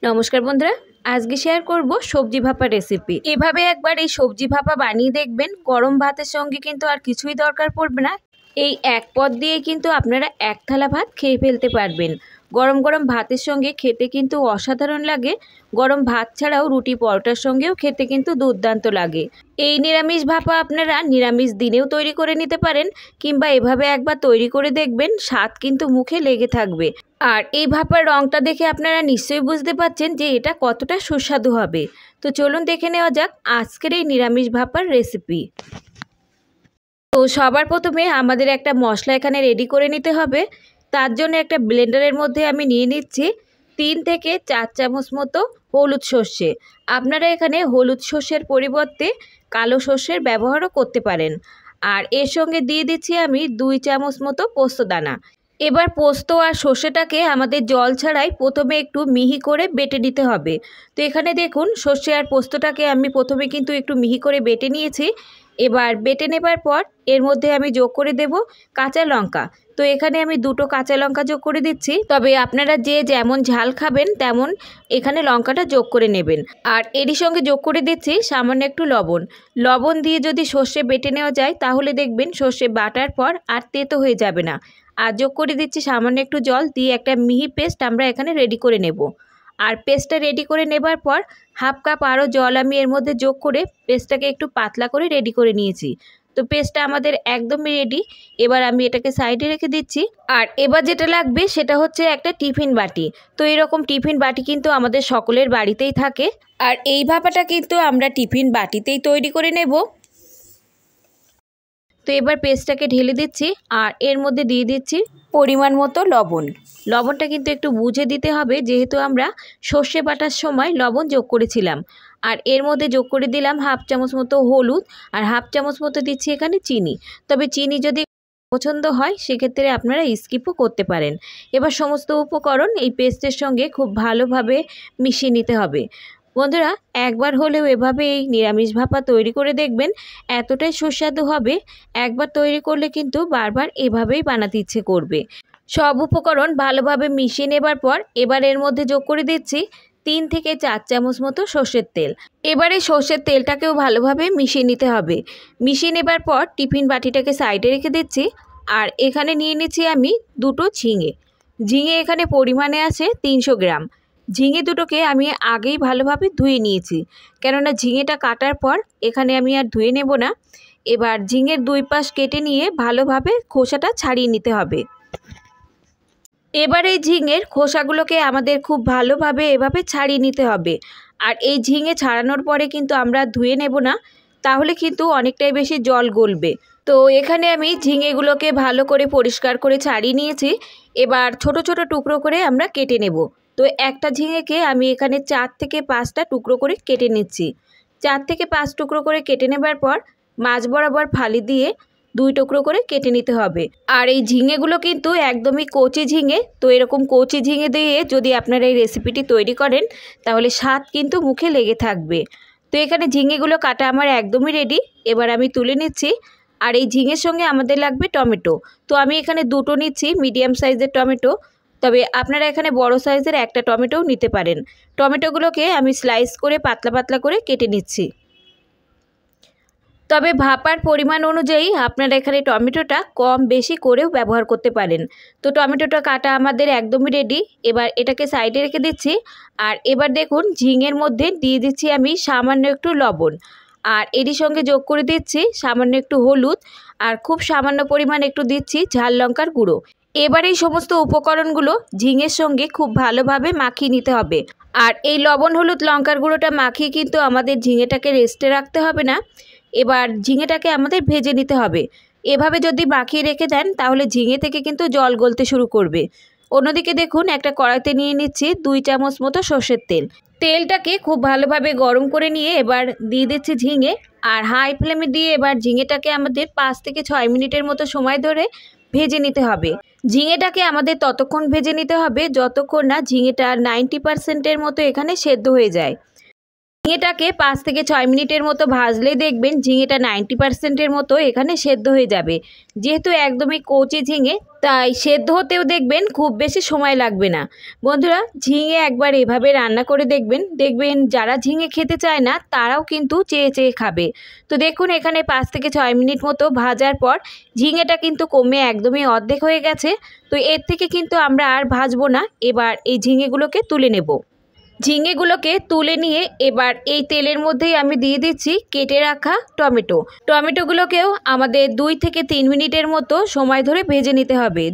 নমস্কার বন্ধুরা, আজকে শেয়ার করব সবজি ভাপা রেসিপি। এভাবে একবার এই সবজি ভাপা বানিয়ে দেখবেন, গরম ভাতের সঙ্গে কিন্তু আর কিছুই দরকার পড়বে না। এই এক পদ দিয়ে কিন্তু আপনারা এক থালা ভাত খেয়ে ফেলতে পারবেন। গরম গরম ভাতের সঙ্গে খেতে কিন্তু অসাধারণ লাগে। গরম ভাত ছাড়াও রুটি পরোটার সঙ্গেও খেতে কিন্তু দুর্দান্ত লাগে। এই নিরামিষ ভাপা আপনারা নিরামিষ দিনেও তৈরি করে নিতে পারেন, কিংবা এভাবে একবার তৈরি করে দেখবেন, স্বাদ কিন্তু মুখে লেগে থাকবে। আর এই ভাপার রঙটা দেখে আপনারা নিশ্চয়ই বুঝতে পারছেন যে এটা কতটা সুস্বাদু হবে। তো চলুন দেখে নেওয়া যাক আজকের এই নিরামিষ ভাপার রেসিপি। তো সবার প্রথমে আমাদের একটা মশলা এখানে রেডি করে নিতে হবে। তার জন্য একটা ব্লেন্ডারের মধ্যে আমি নিয়ে নিচ্ছি 3 থেকে 4 চামচ মতো হলুদ সর্ষে। আপনারা এখানে হলুদ সর্ষের পরিবর্তে কালো সর্ষের ব্যবহারও করতে পারেন। আর এর সঙ্গে দিয়ে দিচ্ছি আমি 2 চামচ মতো পোস্তদানা। এবার পোস্ত আর সর্ষেটাকে আমাদের জল ছাড়াই প্রথমে একটু মিহি করে বেটে নিতে হবে। তো এখানে দেখুন, সর্ষে আর পোস্তটাকে আমি প্রথমে কিন্তু একটু মিহি করে বেটে নিয়েছি। এবার বেটে নেবার পর এর মধ্যে আমি যোগ করে দেব কাঁচা লঙ্কা। তো এখানে আমি 2টো কাঁচা লঙ্কা যোগ করে দিচ্ছি। তবে আপনারা যে যেমন ঝাল খাবেন তেমন এখানে লঙ্কাটা যোগ করে নেবেন। আর এরই সঙ্গে যোগ করে দিচ্ছি সামান্য একটু লবণ। লবণ দিয়ে যদি সর্ষে বেটে নেওয়া যায় তাহলে দেখবেন সর্ষে বাটার পর আর তেতো হয়ে যাবে না। আর যোগ করে দিচ্ছি সামান্য একটু জল দিয়ে একটা মিহি পেস্ট আমরা এখানে রেডি করে নেব। আর পেস্টটা রেডি করে নেবার পর হাফ কাপ আরও জল আমি এর মধ্যে যোগ করে পেস্টটাকে একটু পাতলা করে রেডি করে নিয়েছি। তো পেস্টটা আমাদের একদমই রেডি। এবার আমি এটাকে সাইডে রেখে দিচ্ছি। আর এবার যেটা লাগবে সেটা হচ্ছে একটা টিফিন বাটি। তো এরকম টিফিন বাটি কিন্তু আমাদের সকলের বাড়িতেই থাকে। আর এই ভাপাটা কিন্তু আমরা টিফিন বাটিতেই তৈরি করে নেব। তো এবার পেস্টটাকে ঢেলে দিচ্ছি আর এর মধ্যে দিয়ে দিচ্ছি পরিমাণ মতো লবণ। লবণটা কিন্তু একটু বুঝে দিতে হবে, যেহেতু আমরা সর্ষে বাটার সময় লবণ যোগ করেছিলাম। আর এর মধ্যে যোগ করে দিলাম হাফ চামচ মতো হলুদ আর হাফ চামচ মতো দিচ্ছি এখানে চিনি। তবে চিনি যদি পছন্দ হয় সেক্ষেত্রে আপনারা স্কিপও করতে পারেন। এবার সমস্ত উপকরণ এই পেস্টের সঙ্গে খুব ভালোভাবে মিশিয়ে নিতে হবে। বন্ধুরা, একবার হলেও এভাবে এই নিরামিষ ভাপা তৈরি করে দেখবেন, এতটাই সুস্বাদু হবে। একবার তৈরি করলে কিন্তু বারবার এভাবেই বানাতে ইচ্ছে করবে। সব উপকরণ ভালোভাবে মিশিয়ে নেবার পর এবার এর মধ্যে যোগ করে দিচ্ছি 3 থেকে 4 চামচ মতো সর্ষের তেল। এবারে সর্ষের তেলটাকেও ভালোভাবে মিশিয়ে নিতে হবে। মিশিয়ে নেবার পর টিফিন বাটিটাকে সাইডে রেখে দিচ্ছি। আর এখানে নিয়ে নিচ্ছি আমি 2টো ঝিঙে। ঝিঙে এখানে পরিমাণে আছে 300 গ্রাম। ঝিঙে দুটোকে আমি আগেই ভালোভাবে ধুয়ে নিয়েছি, কেননা ঝিঙেটা কাটার পর এখানে আমি আর ধুয়ে নেব না। এবার ঝিঙের 2 পাশ কেটে নিয়ে ভালোভাবে খোসাটা ছাড়িয়ে নিতে হবে। এবার এই ঝিঙের খোসাগুলোকে আমাদের খুব ভালোভাবে এভাবে ছাড়িয়ে নিতে হবে। আর এই ঝিঙে ছাড়ানোর পরে কিন্তু আমরা ধুয়ে নেব না, তাহলে কিন্তু অনেকটাই বেশি জল গলবে। তো এখানে আমি ঝিঙেগুলোকে ভালো করে পরিষ্কার করে ছাড়িয়ে নিয়েছি। এবার ছোট ছোট টুকরো করে আমরা কেটে নেব। তো একটা ঝিঙেকে আমি এখানে 4 থেকে 5টা টুকরো করে কেটে নিচ্ছি। 4 থেকে 5 টুকরো করে কেটে নেবার পর মাঝ বরাবর ফালি দিয়ে 2 টুকরো করে কেটে নিতে হবে। আর এই ঝিঙেগুলো কিন্তু একদমই কচি ঝিঙে। তো এরকম কচি ঝিঙে দিয়ে যদি আপনারা এই রেসিপিটি তৈরি করেন তাহলে স্বাদ কিন্তু মুখে লেগে থাকবে। তো এখানে ঝিঙেগুলো কাটা আমার একদমই রেডি। এবার আমি তুলে নিচ্ছি। আর এই ঝিঙের সঙ্গে আমাদের লাগবে টমেটো। তো আমি এখানে 2টো নিচ্ছি মিডিয়াম সাইজের টমেটো। তবে আপনারা এখানে বড় সাইজের একটা টমেটোও নিতে পারেন। টমেটোগুলোকে আমি স্লাইস করে পাতলা পাতলা করে কেটে নিচ্ছি। তবে ভাপার পরিমাণ অনুযায়ী আপনারা এখানে টমেটোটা কম বেশি করেও ব্যবহার করতে পারেন। তো টমেটোটা কাটা আমাদের একদমই রেডি। এবার এটাকে সাইডে রেখে দিচ্ছি। আর এবার দেখুন, ঝিঙের মধ্যে দিয়ে দিচ্ছি আমি সামান্য একটু লবণ। আর এরই সঙ্গে যোগ করে দিচ্ছি সামান্য একটু হলুদ। আর খুব সামান্য পরিমাণ একটু দিচ্ছি ঝাল লঙ্কার গুঁড়ো। এবার এই সমস্ত উপকরণগুলো ঝিঙের সঙ্গে খুব ভালোভাবে মাখিয়ে নিতে হবে। আর এই লবণ হলুদ লঙ্কার গুঁড়োটা মাখিয়ে কিন্তু আমাদের ঝিঙেটাকে রেস্টে রাখতে হবে না। এবার ঝিঙেটাকে আমাদের ভেজে নিতে হবে। এভাবে যদি মাখিয়ে রেখে দেন তাহলে ঝিঙে থেকে কিন্তু জল গলতে শুরু করবে। অন্যদিকে দেখুন, একটা কড়াইতে নিয়ে নিচ্ছি 2 চামচ মতো সর্ষের তেল। তেলটাকে খুব ভালোভাবে গরম করে নিয়ে এবার দিয়ে দিচ্ছি ঝিঙে। আর হাই ফ্লেমে দিয়ে এবার ঝিঙেটাকে আমাদের 5 থেকে 6 মিনিটের মতো সময় ধরে ভেজে নিতে হবে। ঝিঙেটাকে আমাদের ততক্ষণ ভেজে নিতে হবে যতক্ষণ না ঝিঙেটা 90% মতো এখানে সেদ্ধ হয়ে যায়। ঝিঙেটাকে 5 থেকে 6 মিনিটের মতো ভাজলেই দেখবেন ঝিঙেটা 90%-এর মতো এখানে সেদ্ধ হয়ে যাবে। যেহেতু একদমই কচি ঝিঙে, তাই সেদ্ধ হতেও দেখবেন খুব বেশি সময় লাগবে না। বন্ধুরা, ঝিঙে একবার এভাবে রান্না করে দেখবেন যারা ঝিঙে খেতে চায় না তারাও কিন্তু চেয়ে চেয়ে খাবে। তো দেখুন এখানে 5 থেকে 6 মিনিট মতো ভাজার পর ঝিঙেটা কিন্তু কমে একদমই অর্ধেক হয়ে গেছে। তো এর থেকে কিন্তু আমরা আর ভাজবো না। এবার এই ঝিঙেগুলোকে তুলে নেব। ঝিঙেগুলোকে তুলে নিয়ে এবার এই তেলের মধ্যেই আমি দিয়ে দিচ্ছি কেটে রাখা টমেটো। টমেটোগুলোকেও আমাদের 2 থেকে 3 মিনিটের মতো সময় ধরে ভেজে নিতে হবে।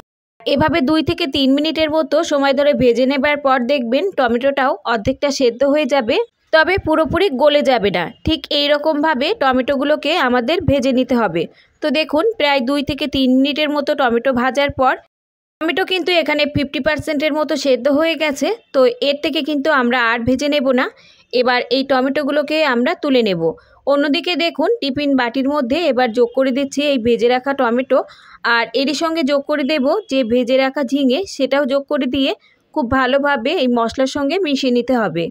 এভাবে 2 থেকে 3 মিনিটের মতো সময় ধরে ভেজে নেবার পর দেখবেন টমেটোটাও অর্ধেকটা সেদ্ধ হয়ে যাবে, তবে পুরোপুরি গলে যাবে না। ঠিক এই রকমভাবে টমেটোগুলোকে আমাদের ভেজে নিতে হবে। তো দেখুন প্রায় 2 থেকে 3 মিনিটের মতো টমেটো ভাজার পর টমেটো কিন্তু এখানে 50%-এর মতো সেদ্ধ হয়ে গেছে। তো এর থেকে কিন্তু আমরা আর ভেজে নেব না। এবার এই টমেটোগুলোকে আমরা তুলে নেব। অন্যদিকে দেখুন টিফিন বাটির মধ্যে এবার যোগ করে দিচ্ছি এই ভেজে রাখা টমেটো, আর এরই সঙ্গে যোগ করে দেব যে ভেজে রাখা ঝিঙে, সেটাও যোগ করে দিয়ে খুব ভালোভাবে এই মশলার সঙ্গে মিশিয়ে নিতে হবে।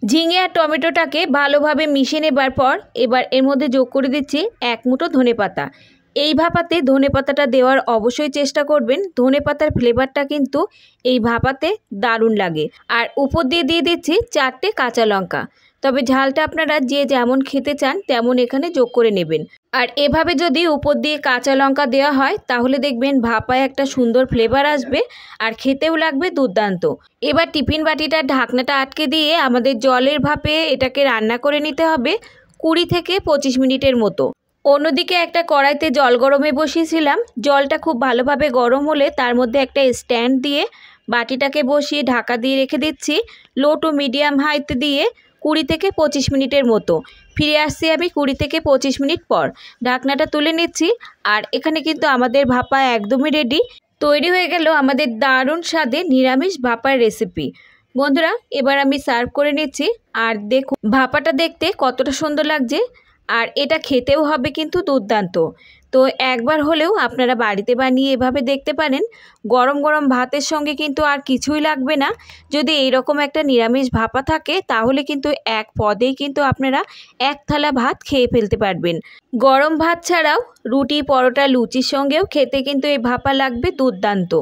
ঝিঙে আর টমেটোটাকে ভালোভাবে মিশিয়ে নেবার পর এবার এর মধ্যে যোগ করে দিচ্ছি 1 মুঠো ধনেপাতা। এই ভাপাতে ধনেপাতাটা দেওয়ার অবশ্যই চেষ্টা করবেন। ধনেপাতার ফ্লেভারটা কিন্তু এই ভাপাতে দারুণ লাগে। আর উপর দিয়ে দিয়ে দিচ্ছি 4টে কাঁচা লঙ্কা। তবে ঝালটা আপনারা যে যেমন খেতে চান তেমন এখানে যোগ করে নেবেন। আর এভাবে যদি উপর দিয়ে কাঁচা লঙ্কা দেওয়া হয় তাহলে দেখবেন ভাপায় একটা সুন্দর ফ্লেভার আসবে আর খেতেও লাগবে দুর্দান্ত। এবার টিফিন বাটিটার ঢাকনাটা আটকে দিয়ে আমাদের জলের ভাপে এটাকে রান্না করে নিতে হবে 20 থেকে 25 মিনিটের মতো। অন্যদিকে একটা কড়াইতে জল গরমে বসিয়েছিলাম। জলটা খুব ভালোভাবে গরম হলে তার মধ্যে একটা স্ট্যান্ড দিয়ে বাটিটাকে বসিয়ে ঢাকা দিয়ে রেখে দিচ্ছি লো টু মিডিয়াম হাইতে দিয়ে 20 থেকে 25 মিনিটের মতো। ফিরে আসছি আমি 20 থেকে 25 মিনিট পর। ঢাকনাটা তুলে নিচ্ছি আর এখানে কিন্তু আমাদের ভাপা একদমই রেডি। তৈরি হয়ে গেল আমাদের দারুণ স্বাদে নিরামিষ ভাপার রেসিপি। বন্ধুরা, এবার আমি সার্ভ করে নিচ্ছি। আর দেখুন ভাপাটা দেখতে কতটা সুন্দর লাগছে, আর এটা খেতেও হবে কিন্তু দুর্দান্ত। তো একবার হলেও আপনারা বাড়িতে বানিয়ে এভাবে দেখতে পারেন। গরম গরম ভাতের সঙ্গে কিন্তু আর কিছুই লাগবে না। যদি এইরকম একটা নিরামিষ ভাপা থাকে তাহলে কিন্তু এক পদেই কিন্তু আপনারা 1 থালা ভাত খেয়ে ফেলতে পারবেন। গরম ভাত ছাড়াও রুটি, পরোটা, লুচির সঙ্গেও খেতে কিন্তু এই ভাপা লাগবে দুর্দান্ত।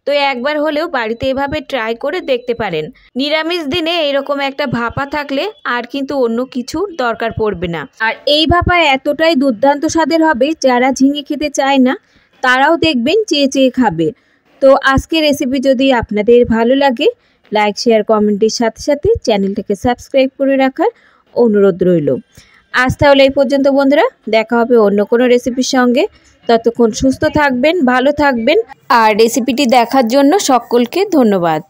তো একবার হলেও বাড়িতে এভাবে ট্রাই করে দেখতে পারেন। নিরামিষ দিনে এরকম একটা ভাপা থাকলে আর কিন্তু অন্য কিছু দরকার পড়বে না। আর এই ভাপা এতটাই দুর্দান্ত স্বাদের হবে, যারা ঝিঙে খেতে চায় না তারাও দেখবেন চেয়ে চেয়ে খাবে। তো আজকের রেসিপি যদি আপনাদের ভালো লাগে, লাইক, শেয়ার, কমেন্টের সাথে সাথে চ্যানেলটাকে সাবস্ক্রাইব করে রাখার অনুরোধ রইল। আজ তাহলে এই পর্যন্ত বন্ধুরা, দেখা হবে অন্য কোনো রেসিপির সঙ্গে। ততক্ষণ সুস্থ থাকবেন, ভালো থাকবেন, আর রেসিপিটি দেখার জন্য সকলকে ধন্যবাদ।